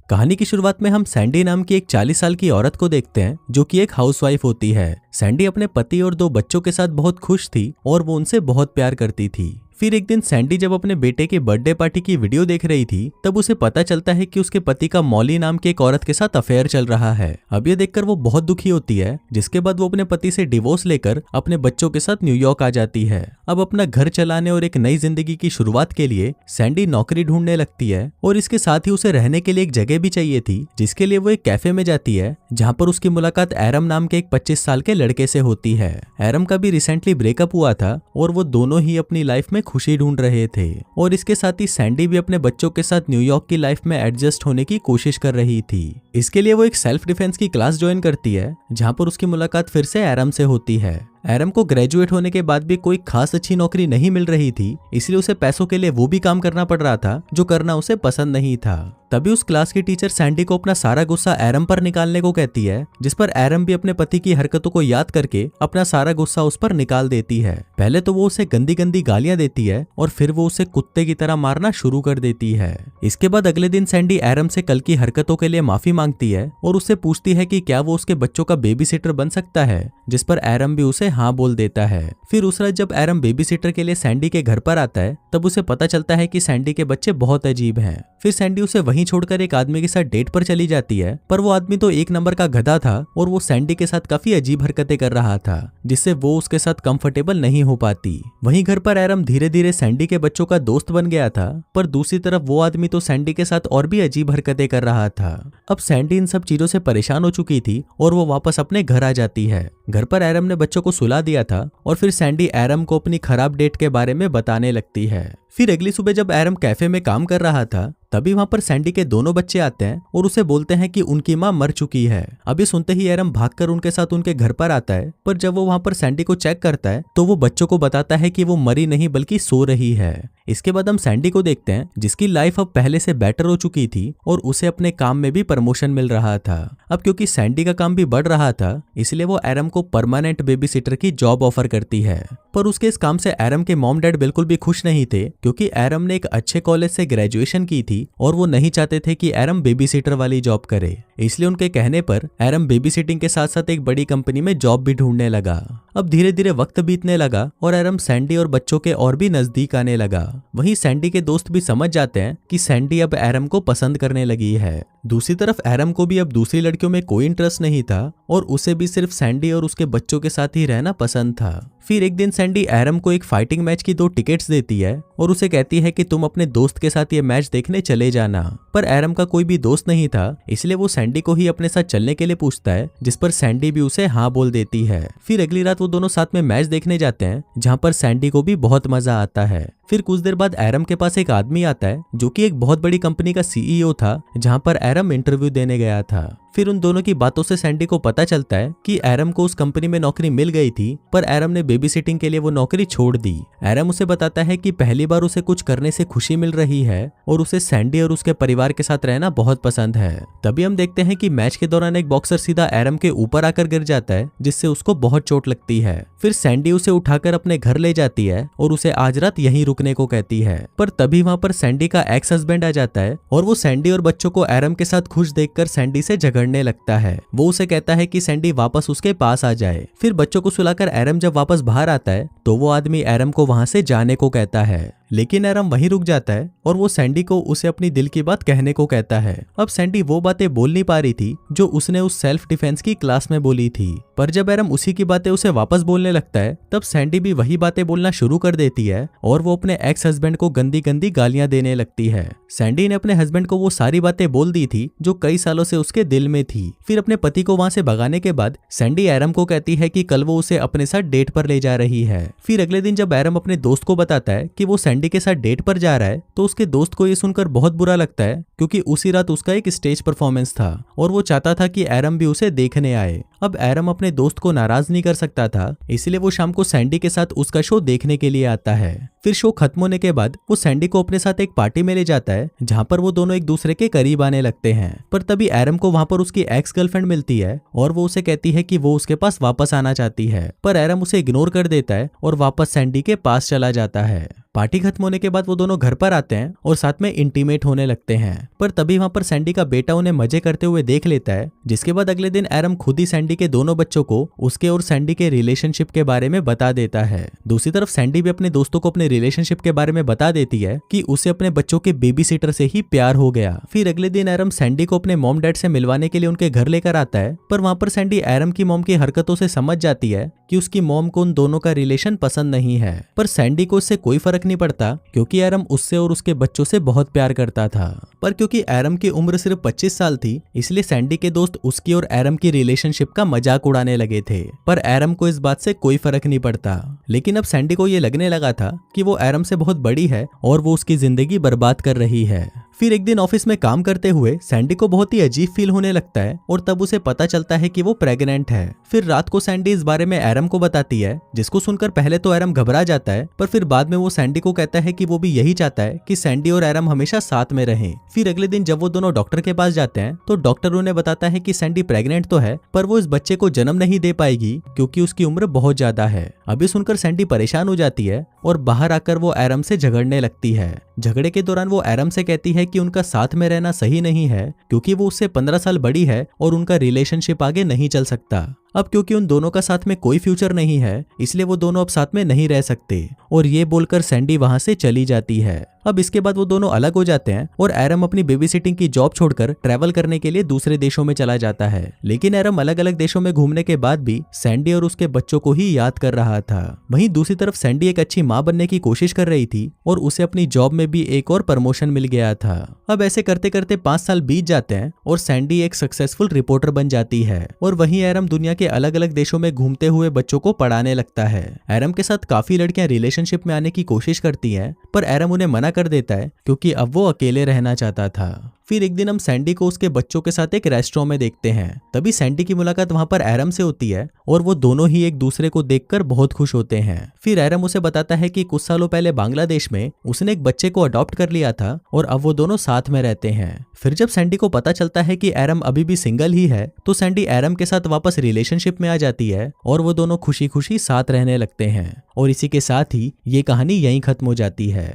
कहानी की शुरुआत में हम सैंडी नाम की एक 40 साल की औरत को देखते हैं जो कि एक हाउसवाइफ होती है। सैंडी अपने पति और 2 बच्चों के साथ बहुत खुश थी और वो उनसे बहुत प्यार करती थी। फिर एक दिन सैंडी जब अपने बेटे की बर्थडे पार्टी की वीडियो देख रही थी तब उसे पता चलता है कि उसके पति का मॉली नाम की एक औरत के साथ अफेयर चल रहा है। अब ये देखकर वो बहुत दुखी होती है, जिसके बाद वो अपने पति से डिवोर्स लेकर अपने बच्चों के साथ न्यूयॉर्क आ जाती है। अब अपना घर चलाने और एक नई जिंदगी की शुरुआत के लिए सैंडी नौकरी ढूंढने लगती है और इसके साथ ही उसे रहने के लिए एक जगह भी चाहिए थी, जिसके लिए वो एक कैफे में जाती है जहाँ पर उसकी मुलाकात एरम नाम के एक 25 साल के लड़के से होती है। एरम का भी रिसेंटली ब्रेकअप हुआ था और वो दोनों ही अपनी लाइफ में खुशी ढूंढ रहे थे और इसके साथ ही सैंडी भी अपने बच्चों के साथ न्यूयॉर्क की लाइफ में एडजस्ट होने की कोशिश कर रही थी। इसके लिए वो एक सेल्फ डिफेंस की क्लास ज्वाइन करती है जहां पर उसकी मुलाकात फिर से एरम से होती है। एरम को ग्रेजुएट होने के बाद भी कोई खास अच्छी नौकरी नहीं मिल रही थी, इसलिए उसे पैसों के लिए वो भी काम करना पड़ रहा था जो करना उसे पसंद नहीं था। तभी उस क्लास की टीचर सैंडी को अपना सारा गुस्सा एरम पर निकालने को कहती है, जिस पर एरम भी अपने पति की हरकतों को याद करके अपना सारा गुस्सा उस पर निकाल देती है। पहले तो वो उसे गंदी गंदी गालियां देती है और फिर वो उसे कुत्ते की तरह मारना शुरू कर देती है। इसके बाद अगले दिन सैंडी एरम से कल की हरकतों के लिए माफी मांगती है और उससे पूछती है कि क्या वो उसके बच्चों का बेबी सिटर बन सकता है, जिस पर एरम भी उसे हाँ बोल देता है। फिर उस रात जब एरम बेबी सिटर के लिए सैंडी के घर पर आता है तब उसे पता चलता है कि सैंडी के बच्चे बहुत अजीब हैं। फिर सैंडी उसे वहीं छोड़कर एक आदमी के साथ डेट पर चली जाती है, पर वो आदमी तो एक नंबर का गधा था और वो सैंडी के साथ काफी अजीब हरकतें कर रहा था, जिससे वो उसके साथ कंफर्टेबल नहीं हो पाती। वहीं घर पर एरम धीरे धीरे सैंडी के बच्चों का दोस्त बन गया था, पर दूसरी तरफ वो आदमी तो सैंडी के साथ और भी अजीब हरकतें कर रहा था। अब सैंडी इन सब चीजों से परेशान हो चुकी थी और वो वापस अपने घर आ जाती है। घर पर एरम ने बच्चों को सुला दिया था और फिर सैंडी एरम को अपनी खराब डेट के बारे में बताने लगती है। फिर अगली सुबह जब एरम कैफे में काम कर रहा था तभी वहां पर सैंडी के दोनों बच्चे आते हैं और उसे बोलते हैं कि उनकी मां मर चुकी है। अभी सुनते ही एरम भागकर उनके साथ उनके घर पर आता है, पर जब वो वहां पर सैंडी को चेक करता है तो वो बच्चों को बताता है कि वो मरी नहीं बल्कि सो रही है। इसके बाद हम सैंडी को देखते हैं जिसकी लाइफ अब पहले से बेटर हो चुकी थी और उसे अपने काम में भी प्रमोशन मिल रहा था। अब क्योंकि सैंडी का काम भी बढ़ रहा था इसलिए वो एरम को परमानेंट बेबी सिटर की जॉब ऑफर करती है, पर उसके इस काम से एरम के मॉम डैड बिल्कुल भी खुश नहीं थे, क्योंकि एरम ने एक अच्छे कॉलेज से ग्रेजुएशन की थी और वो नहीं चाहते थे कि एरम बेबी सिटर वाली जॉब करे। इसलिए उनके कहने पर एरम बेबी सिटिंग के साथ साथ एक बड़ी कंपनी में जॉब भी ढूंढने लगा। अब धीरे धीरे वक्त बीतने लगा और एरम सैंडी और बच्चों के और भी नजदीक आने लगा। वहीं सैंडी के दोस्त भी समझ जाते हैं कि सैंडी अब एरम को पसंद करने लगी है। दूसरी तरफ एरम को भी अब दूसरी लड़कियों में कोई इंटरेस्ट नहीं था और उसे भी सिर्फ सैंडी और उसके बच्चों के साथ ही रहना पसंद था। फिर एक दिन सैंडी एरम को एक फाइटिंग मैच की 2 टिकट्स देती है और उसे कहती है कि तुम अपने दोस्त के साथ ये मैच देखने चले जाना, पर एरम का कोई भी दोस्त नहीं था इसलिए वो सैंडी को ही अपने साथ चलने के लिए पूछता है, जिस पर सैंडी भी उसे हाँ बोल देती है। फिर अगली रात वो दोनों साथ में मैच देखने जाते हैं जहाँ पर सैंडी को भी बहुत मजा आता है। फिर कुछ देर बाद एरम के पास एक आदमी आता है जो कि एक बहुत बड़ी कंपनी का सीईओ था जहां पर एरम इंटरव्यू देने गया था। फिर उन दोनों की बातों से सैंडी को पता चलता है कि एरम को उस कंपनी में नौकरी मिल गई थी, पर एरम ने बेबी सिटिंग के लिए वो नौकरी छोड़ दी। एरम उसे बताता है कि पहली बार उसे कुछ करने से खुशी मिल रही है और उसे सैंडी और उसके परिवार के साथ रहना बहुत पसंद है। तभी हम देखते हैं कि मैच के दौरान एक बॉक्सर सीधा एरम के ऊपर आकर गिर जाता है, जिससे उसको बहुत चोट लगती है। फिर सैंडी उसे उठाकर अपने घर ले जाती है और उसे आज रात यहीं रुकने को कहती है, पर तभी वहां पर सैंडी का एक्स हस्बैंड आ जाता है और वो सैंडी और बच्चों को एरम के साथ खुश देखकर सैंडी से झगड़ने लगता है। वो उसे कहता है कि सैंडी वापस उसके पास आ जाए। फिर बच्चों को सुलाकर एरम जब वापस बाहर आता है तो वो आदमी एरम को वहां से जाने को कहता है, लेकिन एरम वहीं रुक जाता है और वो सैंडी को उसे अपनी दिल की बात कहने को कहता है। अब सैंडी वो बातें बोल नहीं पा रही थी जो उसने उस सेल्फ डिफेंस की क्लास में बोली थी, पर जब एरम उसी की बातें उसे वापस बोलने लगता है तब सैंडी भी वही बातें बोलना शुरू कर देती है और वो अपने एक्स हस्बैंड को गंदी गंदी गालियां देने लगती है। सैंडी ने अपने हस्बैंड को वो सारी बातें बोल दी थी जो कई सालों से उसके दिल में थी। फिर अपने पति को वहां से भगाने के बाद सैंडी एरम को कहती है कि कल वो उसे अपने साथ डेट पर ले जा रही है। फिर अगले दिन जब एरम अपने दोस्त को बताता है कि वो सैंडी के साथ डेट पर जा रहा है तो उसके दोस्त को ये सुनकर बहुत बुरा लगता है, क्योंकि उसी रात उसका एक स्टेज परफॉर्मेंस था और वो चाहता था कि एरम भी उसे देखने आए। अब एरम अपने दोस्त को नाराज नहीं कर सकता था, इसलिए वो शाम को सैंडी के साथ उसका शो देखने के लिए आता है। फिर शो खत्म होने के बाद वो सैंडी को अपने साथ एक पार्टी में ले जाता है जहाँ पर वो दोनों एक दूसरे के करीब आने लगते हैं। पर तभी एरम को वहाँ पर उसकी एक्स गर्लफ्रेंड मिलती है और वो उसे कहती है कि वो उसके पास वापस आना चाहती है, पर एरम उसे इग्नोर कर देता है और वापस सैंडी के पास चला जाता है। पार्टी खत्म होने के बाद वो दोनों घर पर आते हैं और साथ में इंटीमेट होने लगते हैं, पर तभी वहाँ पर सैंडी का बेटा उन्हें मजे करते हुए देख लेता है, जिसके बाद अगले दिन एरम खुद ही सैंडी के दोनों बच्चों को उसके और सैंडी के रिलेशनशिप के बारे में बता देता है। दूसरी तरफ सैंडी भी अपने दोस्तों को अपने रिलेशनशिप के बारे में बता देती है कि उसे अपने बच्चों के बेबी सीटर से ही प्यार हो गया। फिर अगले दिन एरम सैंडी को अपने मॉम डैड से मिलवाने के लिए उनके घर लेकर आता है, पर वहाँ पर सैंडी एरम की मॉम की हरकतों से समझ जाती है कि उसकी मॉम को उन दोनों का रिलेशन पसंद नहीं है। पर सैंडी को इससे कोई फर्क नहीं पड़ता क्योंकि एरम उससे और उसके बच्चों से बहुत प्यार करता था। पर क्योंकि एरम की उम्र सिर्फ 25 साल थी, इसलिए सैंडी के दोस्त उसकी और एरम की रिलेशनशिप का मजाक उड़ाने लगे थे, पर एरम को इस बात से कोई फर्क नहीं पड़ता। लेकिन अब सैंडी को ये लगने लगा था कि वो एरम से बहुत बड़ी है और वो उसकी जिंदगी बर्बाद कर रही है। फिर एक दिन ऑफिस में काम करते हुए सैंडी को बहुत ही अजीब फील होने लगता है और तब उसे पता चलता है कि वो प्रेग्नेंट है। फिर रात को सैंडी इस बारे में एरम को बताती है, जिसको सुनकर पहले तो एरम घबरा जाता है, पर फिर बाद में वो सैंडी को कहता है कि वो भी यही चाहता है कि सैंडी और एरम हमेशा साथ में रहें। फिर अगले दिन जब वो दोनों डॉक्टर के पास जाते हैं तो डॉक्टर उन्हें बताता है कि सैंडी प्रेग्नेंट तो है, पर वो इस बच्चे को जन्म नहीं दे पाएगी क्योंकि उसकी उम्र बहुत ज्यादा है। अभी सुनकर सैंडी परेशान हो जाती है और बाहर आकर वो एरम से झगड़ने लगती है। झगड़े के दौरान वो एरम से कहती है कि उनका साथ में रहना सही नहीं है क्योंकि वो उससे 15 साल बड़ी है और उनका रिलेशनशिप आगे नहीं चल सकता। अब क्योंकि उन दोनों का साथ में कोई फ्यूचर नहीं है, इसलिए वो दोनों अब साथ में नहीं रह सकते और ये बोलकर सैंडी वहां से चली जाती है। अब इसके बाद वो दोनों अलग हो जाते हैं और एरम अपनी बेबी सिटिंग की जॉब छोड़कर ट्रैवल करने के लिए दूसरे देशों में चला जाता है। लेकिन एरम अलग अलग देशों में घूमने के बाद भी सैंडी और उसके बच्चों को ही याद कर रहा था। वहीं दूसरी तरफ सैंडी एक अच्छी माँ बनने की कोशिश कर रही थी और उसे अपनी जॉब में भी एक और प्रमोशन मिल गया था। अब ऐसे करते करते 5 साल बीत जाते हैं और सैंडी एक सक्सेसफुल रिपोर्टर बन जाती है और वहीं एरम दुनिया के अलग अलग देशों में घूमते हुए बच्चों को पढ़ाने लगता है। एरम के साथ काफी लड़कियां रिलेशनशिप में आने की कोशिश करती हैं, पर एरम उन्हें मना कर देता है क्योंकि अब वो अकेले रहना चाहता था। फिर एक दिन हम सैंडी को उसके बच्चों के साथ एक रेस्टोरेंट में देखते हैं। तभी सैंडी की मुलाकात वहां पर एरम से होती है और वो दोनों ही एक दूसरे को देखकर बहुत खुश होते हैं। फिर एरम उसे बताता है कि कुछ सालों पहले बांग्लादेश में उसने एक बच्चे को अडॉप्ट कर लिया था और अब वो दोनों साथ में रहते हैं। फिर जब सैंडी को पता चलता है कि एरम अभी भी सिंगल ही है, तो सैंडी एरम के साथ वापस रिलेशनशिप में आ जाती है और वो दोनों खुशी खुशी साथ रहने लगते हैं। और इसी के साथ ही ये कहानी यहीं खत्म हो जाती है।